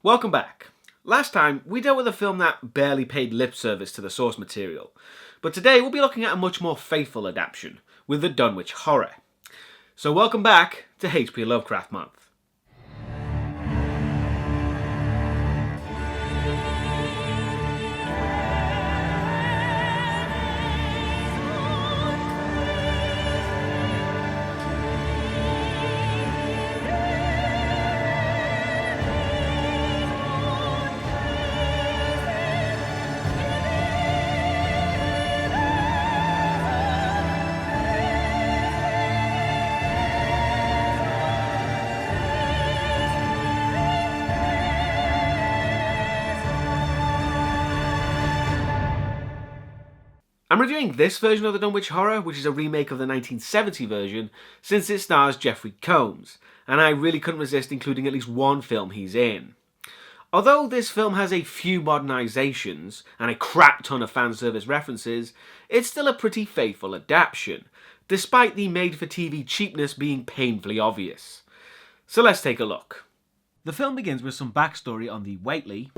Welcome back. Last time, we dealt with a film that barely paid lip service to the source material, but today we'll be looking at a much more faithful adaptation, with the Dunwich Horror. So welcome back to HP Lovecraft Month. I'm reviewing this version of the Dunwich Horror, which is a remake of the 1970 version, since it stars Jeffrey Combs, and I really couldn't resist including at least one film he's in. Although this film has a few modernisations and a crap ton of fan service references, it's still a pretty faithful adaptation, despite the made-for-TV cheapness being painfully obvious. So let's take a look. The film begins with some backstory on the Whateleys.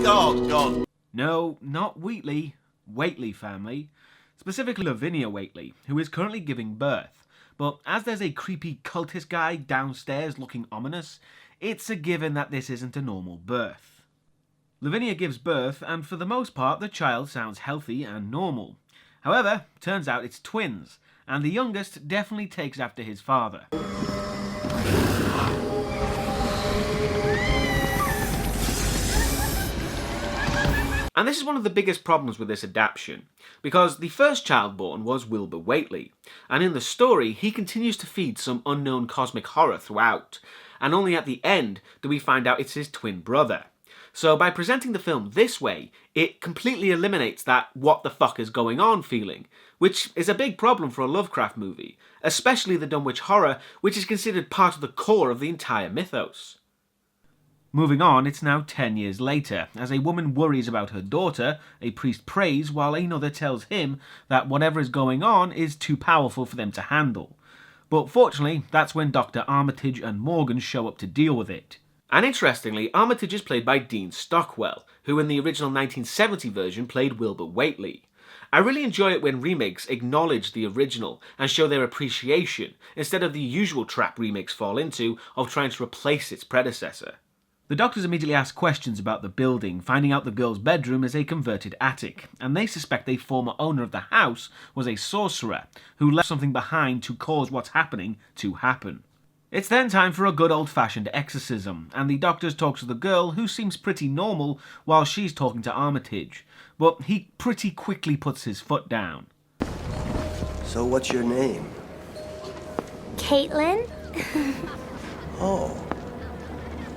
God! No, not Wheatley. Whateleys family, specifically Lavinia Whateleys, who is currently giving birth. But as there's a creepy cultist guy downstairs looking ominous, it's a given that this isn't a normal birth. Lavinia gives birth, and for the most part the child sounds healthy and normal. However, turns out it's twins, and the youngest definitely takes after his father. And this is one of the biggest problems with this adaptation, because the first child born was Wilbur Birthday, and in the story he continues to feed some unknown cosmic horror throughout, and only at the end do we find out it's his twin brother. So by presenting the film this way, it completely eliminates that what the fuck is going on feeling, which is a big problem for a Lovecraft movie, especially the Dunwich Horror, which is considered part of the core of the entire mythos. Moving on, it's now 10 years later, as a woman worries about her daughter, a priest prays while another tells him that whatever is going on is too powerful for them to handle. But fortunately, that's when Dr. Armitage and Morgan show up to deal with it. And interestingly, Armitage is played by Dean Stockwell, who in the original 1970 version played Wilbur Whateleys. I really enjoy it when remakes acknowledge the original and show their appreciation, instead of the usual trap remakes fall into of trying to replace its predecessor. The doctors immediately ask questions about the building, finding out the girl's bedroom is a converted attic, and they suspect the former owner of the house was a sorcerer who left something behind to cause what's happening to happen. It's then time for a good old-fashioned exorcism, and the doctors talk to the girl, who seems pretty normal, while she's talking to Armitage, but he pretty quickly puts his foot down. So what's your name? Caitlin? Oh.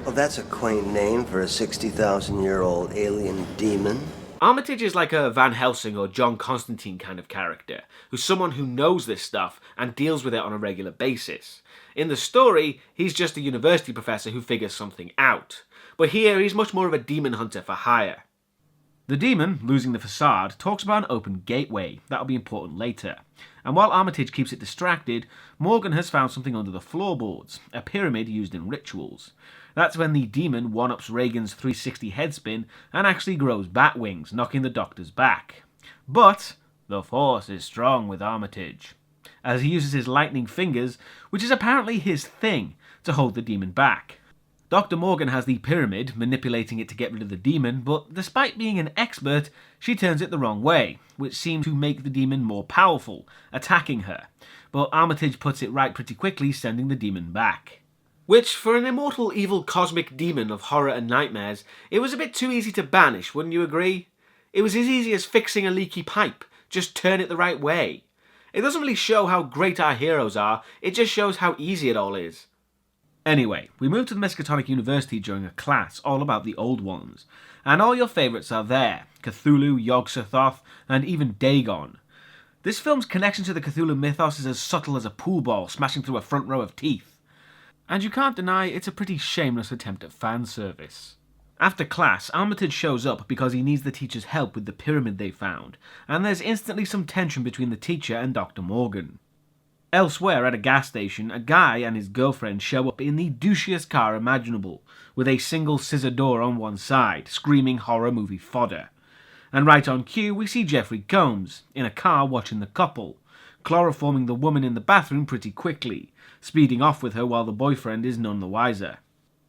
Well, that's a quaint name for a 60,000-year-old alien demon. Armitage is like a Van Helsing or John Constantine kind of character, who's someone who knows this stuff and deals with it on a regular basis. In the story, he's just a university professor who figures something out, but here he's much more of a demon hunter for hire. The demon, losing the facade, talks about an open gateway. That'll be important later. And while Armitage keeps it distracted, Morgan has found something under the floorboards, a pyramid used in rituals. That's when the demon one-ups Reagan's 360 headspin and actually grows bat wings, knocking the doctors back. But the force is strong with Armitage, as he uses his lightning fingers, which is apparently his thing, to hold the demon back. Dr. Morgan has the pyramid, manipulating it to get rid of the demon, but despite being an expert, she turns it the wrong way, which seems to make the demon more powerful, attacking her. But Armitage puts it right pretty quickly, sending the demon back. Which, for an immortal evil cosmic demon of horror and nightmares, it was a bit too easy to banish, wouldn't you agree? It was as easy as fixing a leaky pipe, just turn it the right way. It doesn't really show how great our heroes are, it just shows how easy it all is. Anyway, we move to the Miskatonic University during a class all about the Old Ones, and all your favourites are there: Cthulhu, Yog-Sothoth, and even Dagon. This film's connection to the Cthulhu mythos is as subtle as a pool ball smashing through a front row of teeth. And you can't deny it's a pretty shameless attempt at fan service. After class, Armitage shows up because he needs the teacher's help with the pyramid they found, and there's instantly some tension between the teacher and Dr. Morgan. Elsewhere at a gas station, a guy and his girlfriend show up in the douchiest car imaginable, with a single scissor door on one side, screaming horror movie fodder. And right on cue, we see Jeffrey Combs, in a car watching the couple, chloroforming the woman in the bathroom pretty quickly, speeding off with her while the boyfriend is none the wiser.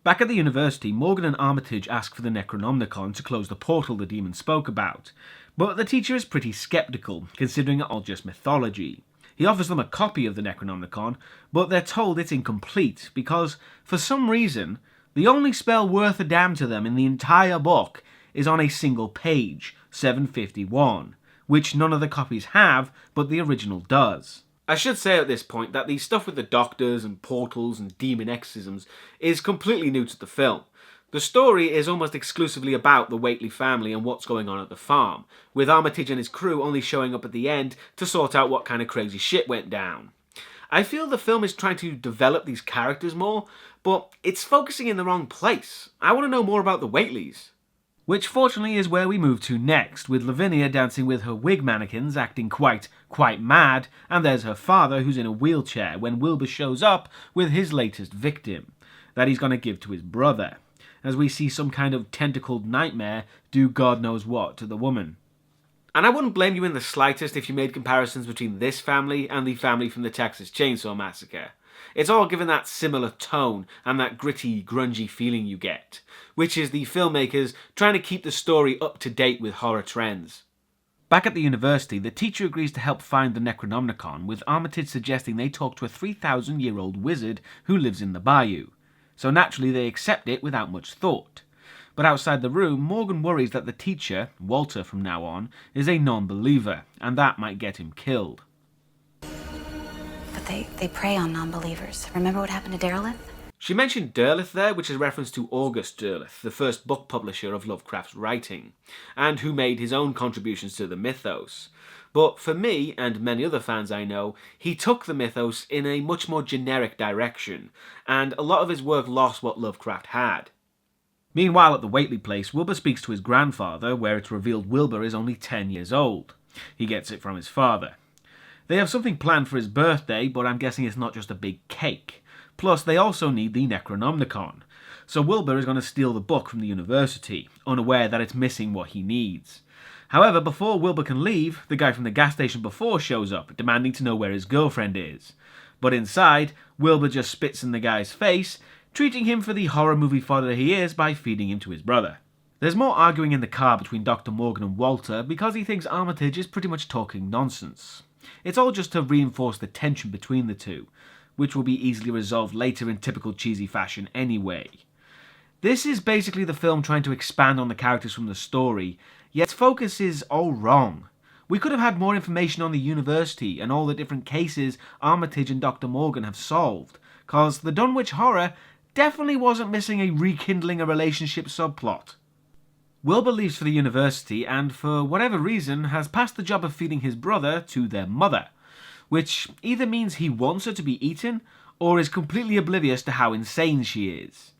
Back at the university, Morgan and Armitage ask for the Necronomicon to close the portal the demon spoke about, but the teacher is pretty skeptical, considering it all just mythology. He offers them a copy of the Necronomicon, but they're told it's incomplete because, for some reason, the only spell worth a damn to them in the entire book is on a single page, 751, which none of the copies have, but the original does. I should say at this point that the stuff with the doctors and portals and demon exorcisms is completely new to the film. The story is almost exclusively about the Whately family and what's going on at the farm, with Armitage and his crew only showing up at the end to sort out what kind of crazy shit went down. I feel the film is trying to develop these characters more, but it's focusing in the wrong place. I want to know more about the Whateleys. Which fortunately is where we move to next, with Lavinia dancing with her wig mannequins, acting quite mad, and there's her father who's in a wheelchair when Wilbur shows up with his latest victim, that he's going to give to his brother, as we see some kind of tentacled nightmare do God knows what to the woman. And I wouldn't blame you in the slightest if you made comparisons between this family and the family from the Texas Chainsaw Massacre. It's all given that similar tone and that gritty, grungy feeling you get, which is the filmmakers trying to keep the story up to date with horror trends. Back at the university, the teacher agrees to help find the Necronomicon, with Armitage suggesting they talk to a 3,000-year-old wizard who lives in the bayou. So naturally they accept it without much thought. But outside the room, Morgan worries that the teacher, Walter from now on, is a non-believer, and that might get him killed. But they prey on non-believers. Remember what happened to Derleth? She mentioned Derleth there, which is a reference to August Derleth, the first book publisher of Lovecraft's writing, and who made his own contributions to the mythos. But for me, and many other fans I know, he took the mythos in a much more generic direction, and a lot of his work lost what Lovecraft had. Meanwhile, at the Whately place, Wilbur speaks to his grandfather, where it's revealed Wilbur is only 10 years old. He gets it from his father. They have something planned for his birthday, but I'm guessing it's not just a big cake. Plus, they also need the Necronomicon. So Wilbur is going to steal the book from the university, unaware that it's missing what he needs. However, before Wilbur can leave, the guy from the gas station before shows up, demanding to know where his girlfriend is. But inside, Wilbur just spits in the guy's face, treating him for the horror movie fodder he is by feeding him to his brother. There's more arguing in the car between Dr. Morgan and Walter because he thinks Armitage is pretty much talking nonsense. It's all just to reinforce the tension between the two, which will be easily resolved later in typical cheesy fashion anyway. This is basically the film trying to expand on the characters from the story, yet its focus is all wrong. We could have had more information on the university and all the different cases Armitage and Dr. Morgan have solved, cause the Dunwich horror definitely wasn't missing a rekindling a relationship subplot. Wilbur leaves for the university and, for whatever reason, has passed the job of feeding his brother to their mother, which either means he wants her to be eaten, or is completely oblivious to how insane she is.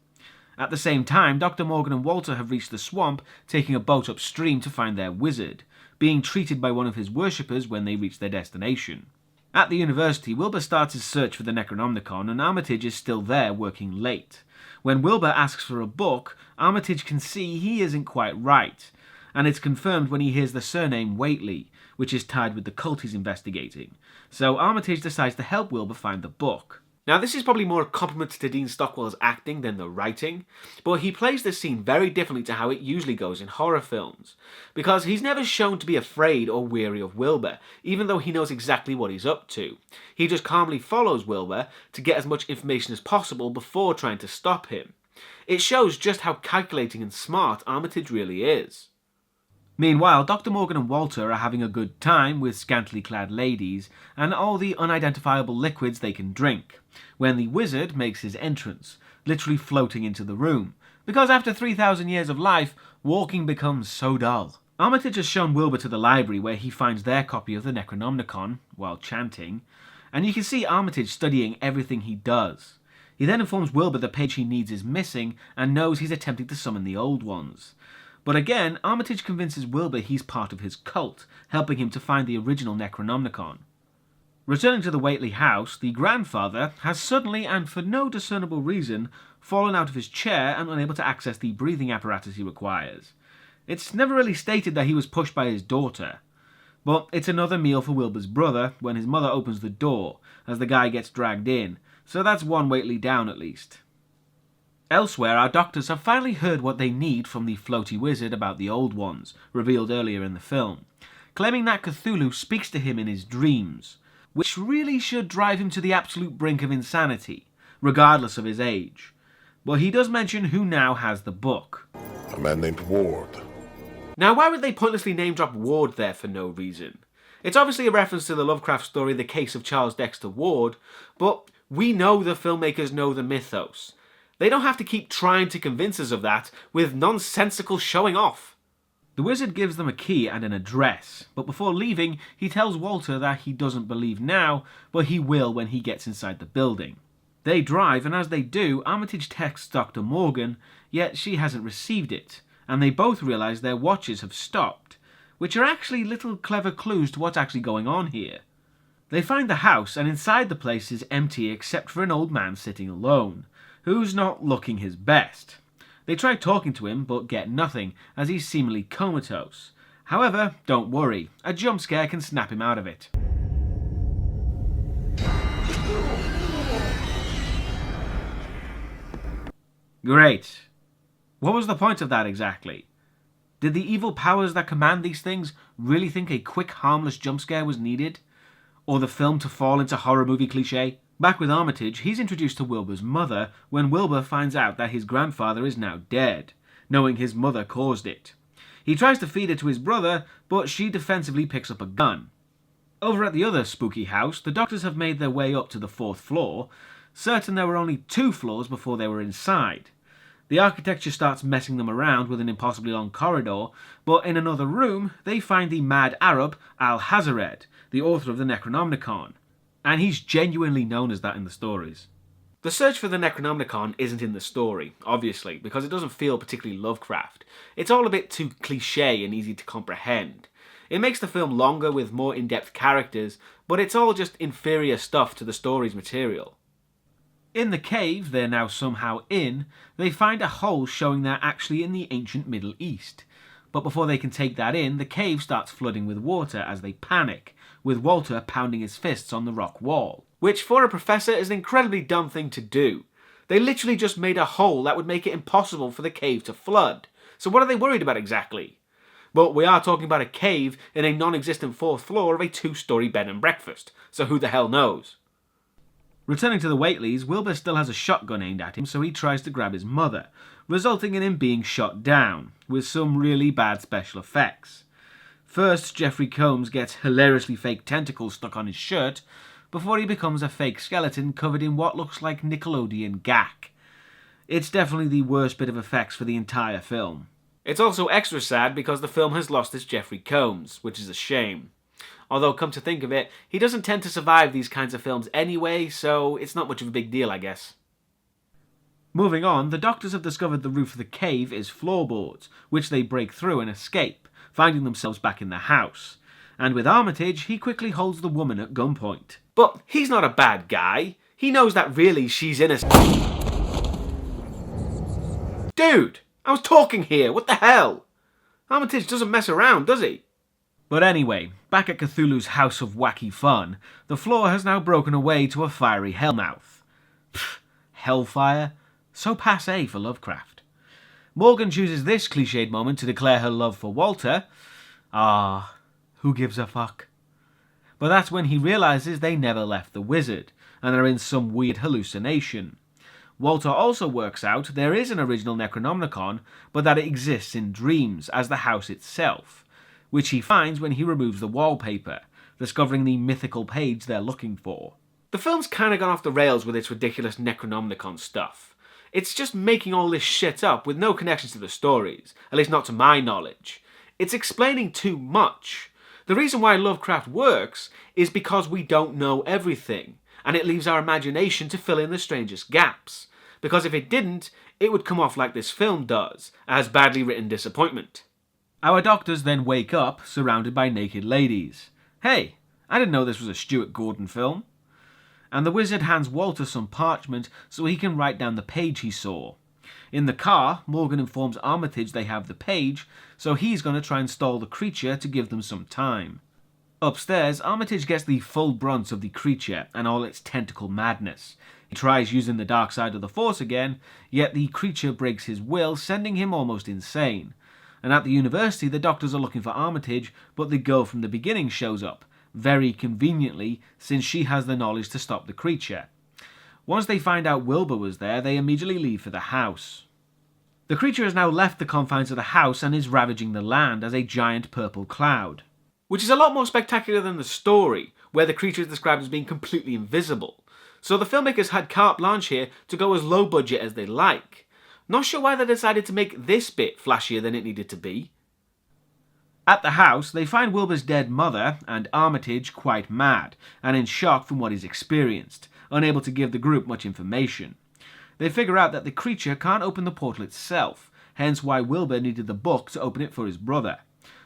At the same time, Dr. Morgan and Walter have reached the swamp, taking a boat upstream to find their wizard, being treated by one of his worshippers when they reach their destination. At the university, Wilbur starts his search for the Necronomicon, and Armitage is still there, working late. When Wilbur asks for a book, Armitage can see he isn't quite right, and it's confirmed when he hears the surname Whately, which is tied with the cult he's investigating. So Armitage decides to help Wilbur find the book. Now, this is probably more a compliment to Dean Stockwell's acting than the writing, but he plays this scene very differently to how it usually goes in horror films, because he's never shown to be afraid or weary of Wilbur, even though he knows exactly what he's up to. He just calmly follows Wilbur to get as much information as possible before trying to stop him. It shows just how calculating and smart Armitage really is. Meanwhile, Dr. Morgan and Walter are having a good time with scantily clad ladies and all the unidentifiable liquids they can drink, when the wizard makes his entrance, literally floating into the room, because after 3,000 years of life, walking becomes so dull. Armitage has shown Wilbur to the library where he finds their copy of the Necronomicon, while chanting, and you can see Armitage studying everything he does. He then informs Wilbur the page he needs is missing and knows he's attempting to summon the old ones. But again, Armitage convinces Wilbur he's part of his cult, helping him to find the original Necronomicon. Returning to the Whateley house, the grandfather has suddenly, and for no discernible reason, fallen out of his chair and unable to access the breathing apparatus he requires. It's never really stated that he was pushed by his daughter, but it's another meal for Wilbur's brother when his mother opens the door as the guy gets dragged in, so that's one Whateley down at least. Elsewhere, our doctors have finally heard what they need from the floaty wizard about the old ones, revealed earlier in the film, claiming that Cthulhu speaks to him in his dreams, which really should drive him to the absolute brink of insanity, regardless of his age. But he does mention who now has the book. A man named Ward. Now, why would they pointlessly name-drop Ward there for no reason? It's obviously a reference to the Lovecraft story The Case of Charles Dexter Ward, but we know the filmmakers know the mythos. They don't have to keep trying to convince us of that with nonsensical showing off. The wizard gives them a key and an address, but before leaving, he tells Walter that he doesn't believe now, but he will when he gets inside the building. They drive, and as they do, Armitage texts Dr. Morgan, yet she hasn't received it, and they both realise their watches have stopped, which are actually little clever clues to what's actually going on here. They find the house, and inside the place is empty except for an old man sitting alone, who's not looking his best. They try talking to him, but get nothing, as he's seemingly comatose. However, don't worry, a jump scare can snap him out of it. Great. What was the point of that exactly? Did the evil powers that command these things really think a quick, harmless jump scare was needed? Or the film to fall into horror movie cliché? Back with Armitage, he's introduced to Wilbur's mother when Wilbur finds out that his grandfather is now dead, knowing his mother caused it. He tries to feed it to his brother, but she defensively picks up a gun. Over at the other spooky house, the doctors have made their way up to the 4th floor, certain there were only 2 floors before they were inside. The architecture starts messing them around with an impossibly long corridor, but in another room, they find the mad Arab Al-Hazared, the author of the Necronomicon. And he's genuinely known as that in the stories. The search for the Necronomicon isn't in the story, obviously, because it doesn't feel particularly Lovecraft. It's all a bit too cliché and easy to comprehend. It makes the film longer with more in-depth characters, but it's all just inferior stuff to the story's material. In the cave they're now somehow in, they find a hole showing they're actually in the ancient Middle East. But before they can take that in, the cave starts flooding with water as they panic, with Walter pounding his fists on the rock wall. Which, for a professor, is an incredibly dumb thing to do. They literally just made a hole that would make it impossible for the cave to flood. So what are they worried about exactly? But we are talking about a cave in a non-existent 4th floor of a 2-story bed and breakfast, so who the hell knows? Returning to the Whateleys, Wilbur still has a shotgun aimed at him, so he tries to grab his mother, resulting in him being shot down, with some really bad special effects. First, Jeffrey Combs gets hilariously fake tentacles stuck on his shirt, before he becomes a fake skeleton covered in what looks like Nickelodeon gack. It's definitely the worst bit of effects for the entire film. It's also extra sad because the film has lost its Jeffrey Combs, which is a shame. Although, come to think of it, he doesn't tend to survive these kinds of films anyway, so it's not much of a big deal, I guess. Moving on, the doctors have discovered the roof of the cave is floorboards, which they break through and escape, finding themselves back in the house. And with Armitage, he quickly holds the woman at gunpoint. But he's not a bad guy. He knows that really she's innocent. Dude, I was talking here, what the hell? Armitage doesn't mess around, does he? But anyway, back at Cthulhu's House of Wacky Fun, the floor has now broken away to a fiery hellmouth. Pfft, hellfire? So passé for Lovecraft. Morgan chooses this cliched moment to declare her love for Walter. Ah, who gives a fuck? But that's when he realises they never left the wizard, and are in some weird hallucination. Walter also works out there is an original Necronomicon, but that it exists in dreams, as the house itself, which he finds when he removes the wallpaper, discovering the mythical page they're looking for. The film's kinda gone off the rails with its ridiculous Necronomicon stuff. It's just making all this shit up with no connections to the stories, at least not to my knowledge. It's explaining too much. The reason why Lovecraft works is because we don't know everything, and it leaves our imagination to fill in the strangest gaps. Because if it didn't, it would come off like this film does, as badly written disappointment. Our doctors then wake up, surrounded by naked ladies. Hey, I didn't know this was a Stuart Gordon film. And the wizard hands Walter some parchment so he can write down the page he saw. In the car, Morgan informs Armitage they have the page, so he's going to try and stall the creature to give them some time. Upstairs, Armitage gets the full brunt of the creature and all its tentacle madness. He tries using the dark side of the Force again, yet the creature breaks his will, sending him almost insane. And at the university, the doctors are looking for Armitage, but the girl from the beginning shows up, very conveniently, since she has the knowledge to stop the creature. Once they find out Wilbur was there, they immediately leave for the house. The creature has now left the confines of the house and is ravaging the land as a giant purple cloud. Which is a lot more spectacular than the story, where the creature is described as being completely invisible. So the filmmakers had carte blanche here to go as low budget as they like. Not sure why they decided to make this bit flashier than it needed to be. At the house, they find Wilbur's dead mother and Armitage quite mad and in shock from what he's experienced, unable to give the group much information. They figure out that the creature can't open the portal itself, hence why Wilbur needed the book to open it for his brother,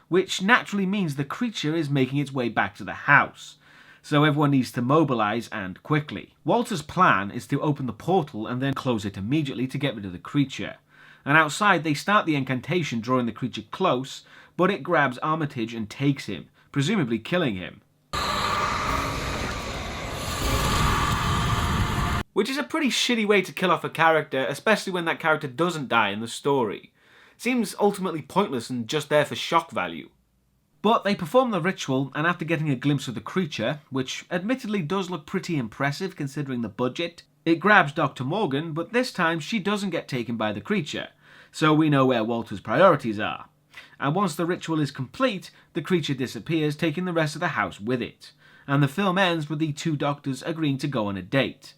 which naturally means the creature is making its way back to the house, so everyone needs to mobilize and quickly. Walter's plan is to open the portal and then close it immediately to get rid of the creature, and outside they start the incantation drawing the creature close, but it grabs Armitage and takes him, presumably killing him. Which is a pretty shitty way to kill off a character, especially when that character doesn't die in the story. Seems ultimately pointless and just there for shock value. But they perform the ritual, and after getting a glimpse of the creature, which admittedly does look pretty impressive considering the budget, it grabs Dr. Morgan, but this time she doesn't get taken by the creature, so we know where Walter's priorities are. And once the ritual is complete, the creature disappears, taking the rest of the house with it. And the film ends with the two doctors agreeing to go on a date.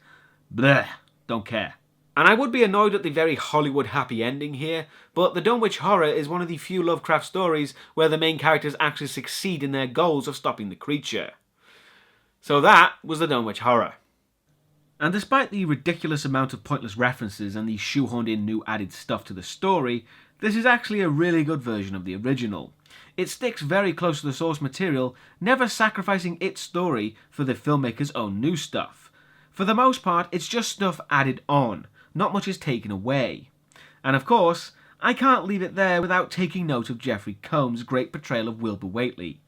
Bleh, don't care. And I would be annoyed at the very Hollywood happy ending here, but the Dunwich Horror is one of the few Lovecraft stories where the main characters actually succeed in their goals of stopping the creature. So that was the Dunwich Horror. And despite the ridiculous amount of pointless references and the shoehorned in new added stuff to the story, this is actually a really good version of the original. It sticks very close to the source material, never sacrificing its story for the filmmaker's own new stuff. For the most part, it's just stuff added on, not much is taken away. And of course, I can't leave it there without taking note of Jeffrey Combs' great portrayal of Wilbur Whately.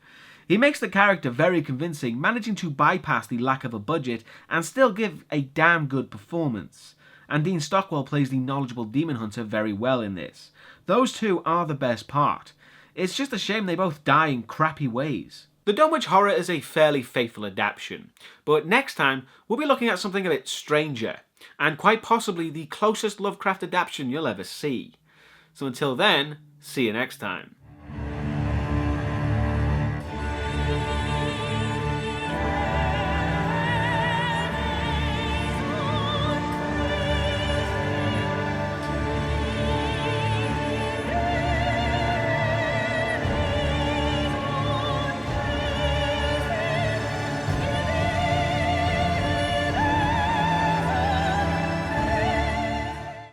He makes the character very convincing, managing to bypass the lack of a budget and still give a damn good performance. And Dean Stockwell plays the knowledgeable demon hunter very well in this. Those two are the best part. It's just a shame they both die in crappy ways. The Dunwich Horror is a fairly faithful adaptation, but next time we'll be looking at something a bit stranger, and quite possibly the closest Lovecraft adaptation you'll ever see. So until then, see you next time.